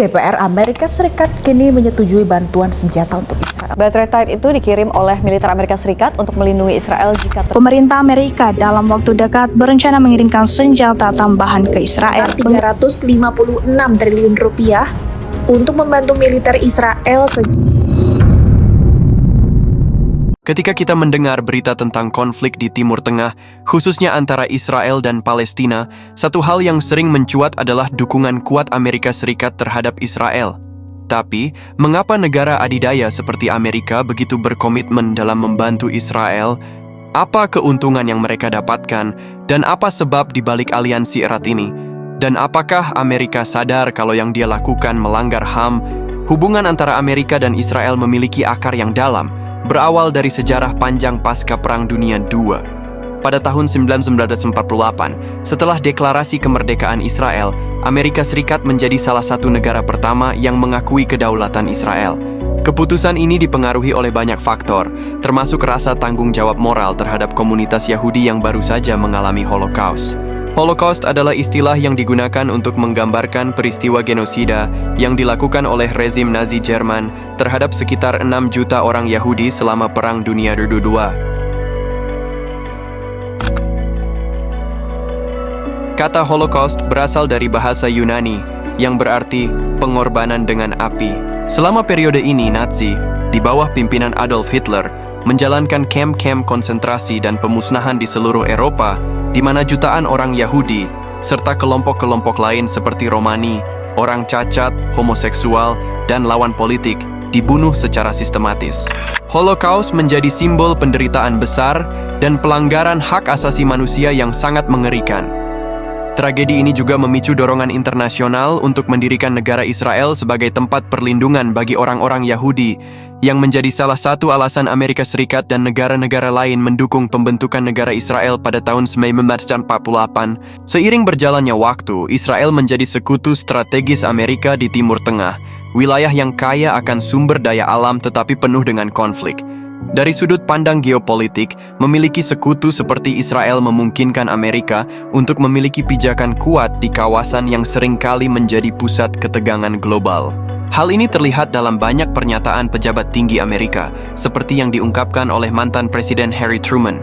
DPR Amerika Serikat kini menyetujui bantuan senjata untuk Israel. Baterai Tide itu dikirim oleh militer Amerika Serikat untuk melindungi Israel jika Pemerintah Amerika dalam waktu dekat berencana mengirimkan senjata tambahan ke Israel. 356 triliun rupiah untuk membantu militer Israel. Ketika kita mendengar berita tentang konflik di Timur Tengah, khususnya antara Israel dan Palestina, satu hal yang sering mencuat adalah dukungan kuat Amerika Serikat terhadap Israel. Tapi, mengapa negara adidaya seperti Amerika begitu berkomitmen dalam membantu Israel? Apa keuntungan yang mereka dapatkan, dan apa sebab dibalik aliansi erat ini? Dan apakah Amerika sadar kalau yang dia lakukan melanggar HAM? Hubungan antara Amerika dan Israel memiliki akar yang dalam, berawal dari sejarah panjang pasca Perang Dunia II. Pada tahun 1948, setelah deklarasi kemerdekaan Israel, Amerika Serikat menjadi salah satu negara pertama yang mengakui kedaulatan Israel. Keputusan ini dipengaruhi oleh banyak faktor, termasuk rasa tanggung jawab moral terhadap komunitas Yahudi yang baru saja mengalami Holocaust. Holocaust adalah istilah yang digunakan untuk menggambarkan peristiwa genosida yang dilakukan oleh rezim Nazi Jerman terhadap sekitar 6 juta orang Yahudi selama Perang Dunia II. Kata Holocaust berasal dari bahasa Yunani yang berarti pengorbanan dengan api. Selama periode ini, Nazi, di bawah pimpinan Adolf Hitler, menjalankan kamp-kamp konsentrasi dan pemusnahan di seluruh Eropa, di mana jutaan orang Yahudi, serta kelompok-kelompok lain seperti Romani, orang cacat, homoseksual, dan lawan politik, dibunuh secara sistematis. Holocaust menjadi simbol penderitaan besar dan pelanggaran hak asasi manusia yang sangat mengerikan. Tragedi ini juga memicu dorongan internasional untuk mendirikan negara Israel sebagai tempat perlindungan bagi orang-orang Yahudi, yang menjadi salah satu alasan Amerika Serikat dan negara-negara lain mendukung pembentukan negara Israel pada tahun 1948. Seiring berjalannya waktu, Israel menjadi sekutu strategis Amerika di Timur Tengah, wilayah yang kaya akan sumber daya alam tetapi penuh dengan konflik. Dari sudut pandang geopolitik, memiliki sekutu seperti Israel memungkinkan Amerika untuk memiliki pijakan kuat di kawasan yang seringkali menjadi pusat ketegangan global. Hal ini terlihat dalam banyak pernyataan pejabat tinggi Amerika, seperti yang diungkapkan oleh mantan Presiden Harry Truman.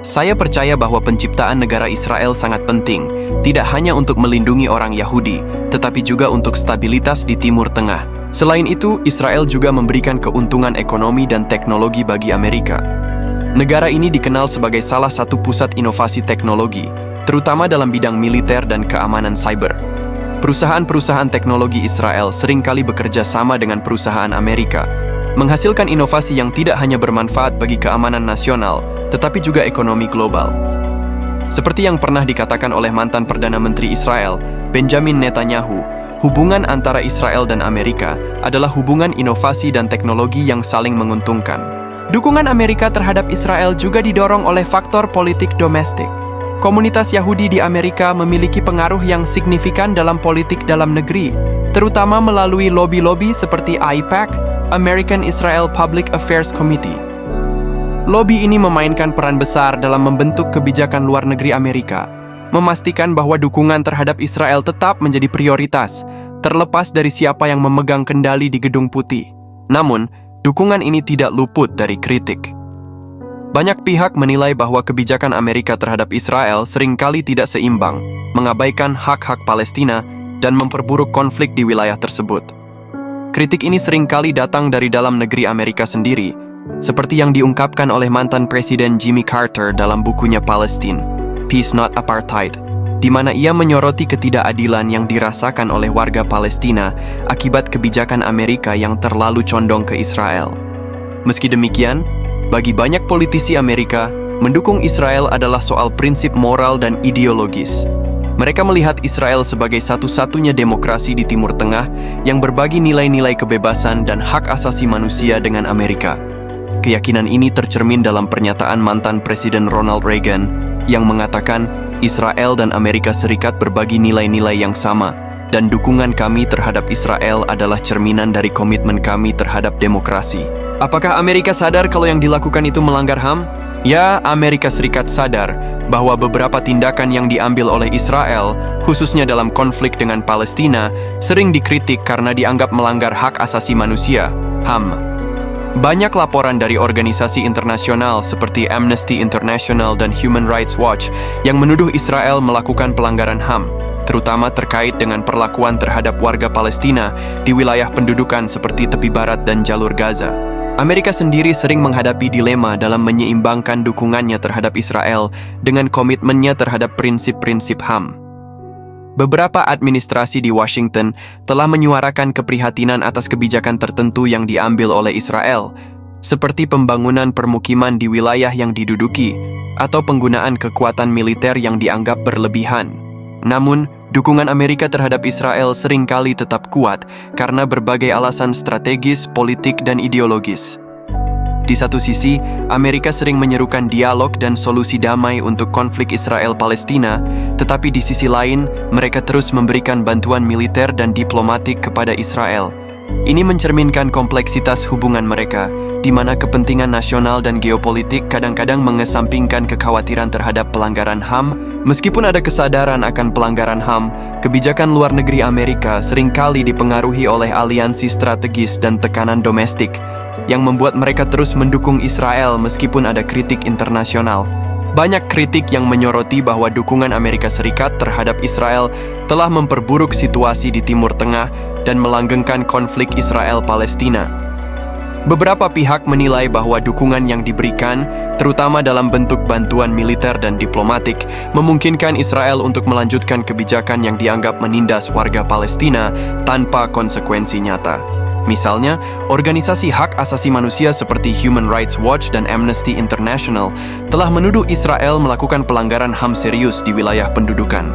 Saya percaya bahwa penciptaan negara Israel sangat penting, tidak hanya untuk melindungi orang Yahudi, tetapi juga untuk stabilitas di Timur Tengah. Selain itu, Israel juga memberikan keuntungan ekonomi dan teknologi bagi Amerika. Negara ini dikenal sebagai salah satu pusat inovasi teknologi, terutama dalam bidang militer dan keamanan cyber. Perusahaan-perusahaan teknologi Israel seringkali bekerja sama dengan perusahaan Amerika, menghasilkan inovasi yang tidak hanya bermanfaat bagi keamanan nasional, tetapi juga ekonomi global. Seperti yang pernah dikatakan oleh mantan Perdana Menteri Israel, Benjamin Netanyahu, hubungan antara Israel dan Amerika adalah hubungan inovasi dan teknologi yang saling menguntungkan. Dukungan Amerika terhadap Israel juga didorong oleh faktor politik domestik. Komunitas Yahudi di Amerika memiliki pengaruh yang signifikan dalam politik dalam negeri, terutama melalui lobi-lobi seperti AIPAC, American Israel Public Affairs Committee. Lobi ini memainkan peran besar dalam membentuk kebijakan luar negeri Amerika, memastikan bahwa dukungan terhadap Israel tetap menjadi prioritas, terlepas dari siapa yang memegang kendali di Gedung Putih. Namun, dukungan ini tidak luput dari kritik. Banyak pihak menilai bahwa kebijakan Amerika terhadap Israel seringkali tidak seimbang, mengabaikan hak-hak Palestina, dan memperburuk konflik di wilayah tersebut. Kritik ini seringkali datang dari dalam negeri Amerika sendiri, seperti yang diungkapkan oleh mantan Presiden Jimmy Carter dalam bukunya Palestine, Peace Not Apartheid, di mana ia menyoroti ketidakadilan yang dirasakan oleh warga Palestina akibat kebijakan Amerika yang terlalu condong ke Israel. Meski demikian, bagi banyak politisi Amerika, mendukung Israel adalah soal prinsip moral dan ideologis. Mereka melihat Israel sebagai satu-satunya demokrasi di Timur Tengah yang berbagi nilai-nilai kebebasan dan hak asasi manusia dengan Amerika. Keyakinan ini tercermin dalam pernyataan mantan Presiden Ronald Reagan yang mengatakan Israel dan Amerika Serikat berbagi nilai-nilai yang sama, dan dukungan kami terhadap Israel adalah cerminan dari komitmen kami terhadap demokrasi. Apakah Amerika sadar kalau yang dilakukan itu melanggar HAM? Ya, Amerika Serikat sadar bahwa beberapa tindakan yang diambil oleh Israel, khususnya dalam konflik dengan Palestina, sering dikritik karena dianggap melanggar hak asasi manusia, HAM. Banyak laporan dari organisasi internasional seperti Amnesty International dan Human Rights Watch yang menuduh Israel melakukan pelanggaran HAM, terutama terkait dengan perlakuan terhadap warga Palestina di wilayah pendudukan seperti tepi barat dan jalur Gaza. Amerika sendiri sering menghadapi dilema dalam menyeimbangkan dukungannya terhadap Israel dengan komitmennya terhadap prinsip-prinsip HAM. Beberapa administrasi di Washington telah menyuarakan keprihatinan atas kebijakan tertentu yang diambil oleh Israel, seperti pembangunan permukiman di wilayah yang diduduki atau penggunaan kekuatan militer yang dianggap berlebihan. Namun, dukungan Amerika terhadap Israel seringkali tetap kuat karena berbagai alasan strategis, politik, dan ideologis. Di satu sisi, Amerika sering menyerukan dialog dan solusi damai untuk konflik Israel-Palestina, tetapi di sisi lain, mereka terus memberikan bantuan militer dan diplomatik kepada Israel. Ini mencerminkan kompleksitas hubungan mereka, di mana kepentingan nasional dan geopolitik kadang-kadang mengesampingkan kekhawatiran terhadap pelanggaran HAM. Meskipun ada kesadaran akan pelanggaran HAM, kebijakan luar negeri Amerika seringkali dipengaruhi oleh aliansi strategis dan tekanan domestik, yang membuat mereka terus mendukung Israel meskipun ada kritik internasional. Banyak kritik yang menyoroti bahwa dukungan Amerika Serikat terhadap Israel telah memperburuk situasi di Timur Tengah dan melanggengkan konflik Israel-Palestina. Beberapa pihak menilai bahwa dukungan yang diberikan, terutama dalam bentuk bantuan militer dan diplomatik, memungkinkan Israel untuk melanjutkan kebijakan yang dianggap menindas warga Palestina tanpa konsekuensi nyata. Misalnya, organisasi hak asasi manusia seperti Human Rights Watch dan Amnesty International telah menuduh Israel melakukan pelanggaran HAM serius di wilayah pendudukan.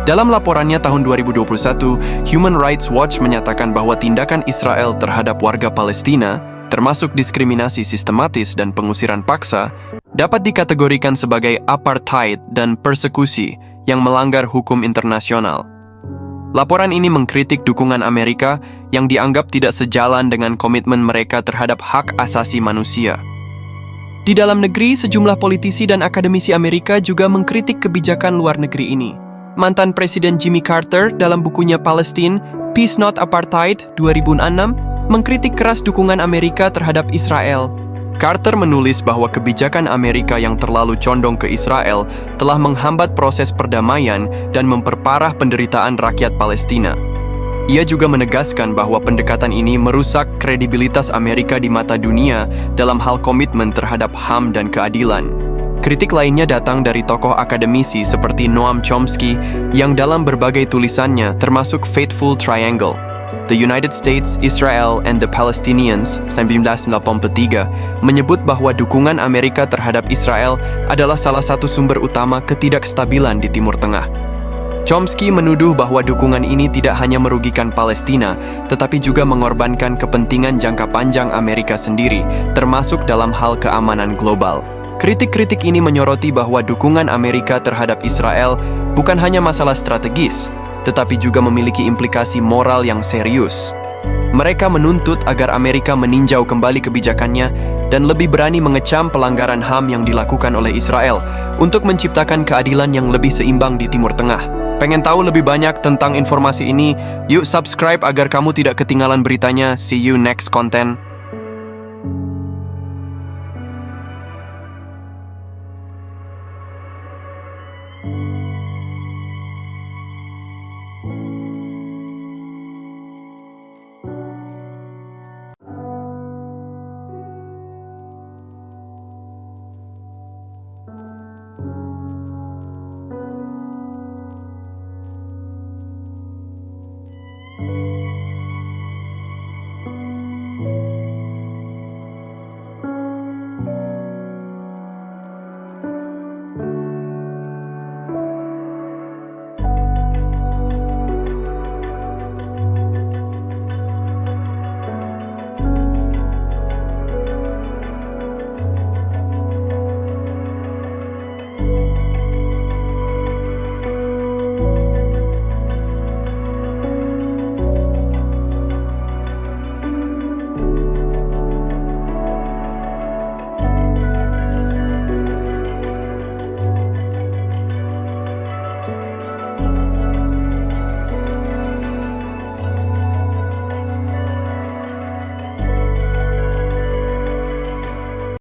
Dalam laporannya tahun 2021, Human Rights Watch menyatakan bahwa tindakan Israel terhadap warga Palestina, termasuk diskriminasi sistematis dan pengusiran paksa, dapat dikategorikan sebagai apartheid dan persekusi yang melanggar hukum internasional. Laporan ini mengkritik dukungan Amerika yang dianggap tidak sejalan dengan komitmen mereka terhadap hak asasi manusia. Di dalam negeri, sejumlah politisi dan akademisi Amerika juga mengkritik kebijakan luar negeri ini. Mantan Presiden Jimmy Carter dalam bukunya Palestine, Peace Not Apartheid 2006, mengkritik keras dukungan Amerika terhadap Israel. Carter menulis bahwa kebijakan Amerika yang terlalu condong ke Israel telah menghambat proses perdamaian dan memperparah penderitaan rakyat Palestina. Ia juga menegaskan bahwa pendekatan ini merusak kredibilitas Amerika di mata dunia dalam hal komitmen terhadap HAM dan keadilan. Kritik lainnya datang dari tokoh akademisi seperti Noam Chomsky yang dalam berbagai tulisannya termasuk Fateful Triangle, The United States, Israel, and the Palestinians, 1983, menyebut bahwa dukungan Amerika terhadap Israel adalah salah satu sumber utama ketidakstabilan di Timur Tengah. Chomsky menuduh bahwa dukungan ini tidak hanya merugikan Palestina, tetapi juga mengorbankan kepentingan jangka panjang Amerika sendiri, termasuk dalam hal keamanan global. Kritik-kritik ini menyoroti bahwa dukungan Amerika terhadap Israel bukan hanya masalah strategis, tetapi juga memiliki implikasi moral yang serius. Mereka menuntut agar Amerika meninjau kembali kebijakannya dan lebih berani mengecam pelanggaran HAM yang dilakukan oleh Israel untuk menciptakan keadilan yang lebih seimbang di Timur Tengah. Pengen tahu lebih banyak tentang informasi ini? Yuk subscribe agar kamu tidak ketinggalan beritanya. See you next content.